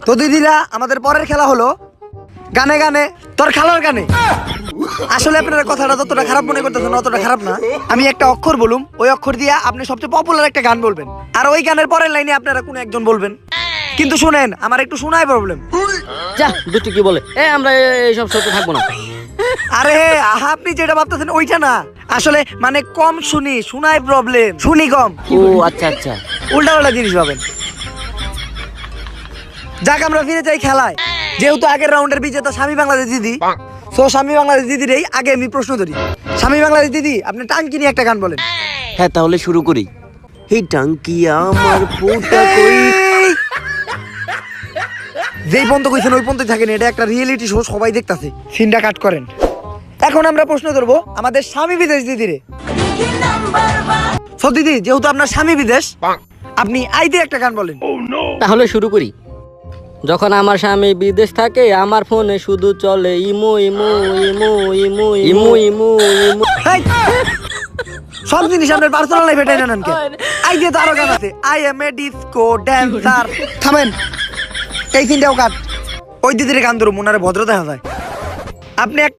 তো দিদিরা আমাদের পরের খেলা হলো গানে গানে তোর খালার গানে। আসলে আপনারা কথাটা যতটা খারাপ মনে করতেছেন অতটা খারাপ না। আমি একটা অক্ষর বলুম, ওই অক্ষর দিয়ে আপনি সবচেয়ে পপুলার একটা গান বলবেন, আর ওই গানের পরের লাইনে আপনারা কোন একজন বলবেন। কিন্তু শুনেন, আমার একটু শোনায় প্রবলেম। যা দুটো কি বলে আমরা এইসব শোতে থাকবো না। আরে আপনি যেটা ভাবতেছেন ওইটা না, আসলে মানে কম শুনি, শোনায় প্রবলেম, শুনি কম। ও আচ্ছা আচ্ছা। উল্টা পাল্টা জিনিস পাবেন। যাক আমরা ফিরে যাই খেলায়। যেহেতু আগের রাউন্ডের বিজেতা স্বামী বাংলাদেশ দিদি, সো স্বামী বাংলাদেশ দিদিরই আগে আমি প্রশ্ন ধরি। স্বামী বাংলাদেশ দিদি, আপনি টাঙ্কি নিয়ে একটা গান বলেন। হ্যাঁ তাহলে শুরু করি। এই টাঙ্কি আমার ফুটা কই। যেই পর্যন্ত কইছেন ওই পর্যন্ত থাকেন, এটা একটা রিয়েলিটি শো, সবাই দেখতাছে। সিনটা কাট করেন। এখন আমরা প্রশ্ন ধরবো আমাদের স্বামী বিদেশ দিদিরে। সো দিদি, যেহেতু আপনার স্বামী বিদেশ, আপনি আইতে একটা গান বলেন। তাহলে শুরু করি। যখন আমার স্বামী বিদেশ থাকে আমার ফোনে শুধু চলে imo imo imo imo imo imo imo. Hey! সব জিনিস আপনার পার্সোনাল লাইফে টেনে নেন কেন? আই দিয়ে তো আরো গান আছে, I M A disco dancer. থামেন, এই সিনটাও কাট। ওই দিদির গান ধরুন, মনারে ভদ্র দেখা যায়। আপনি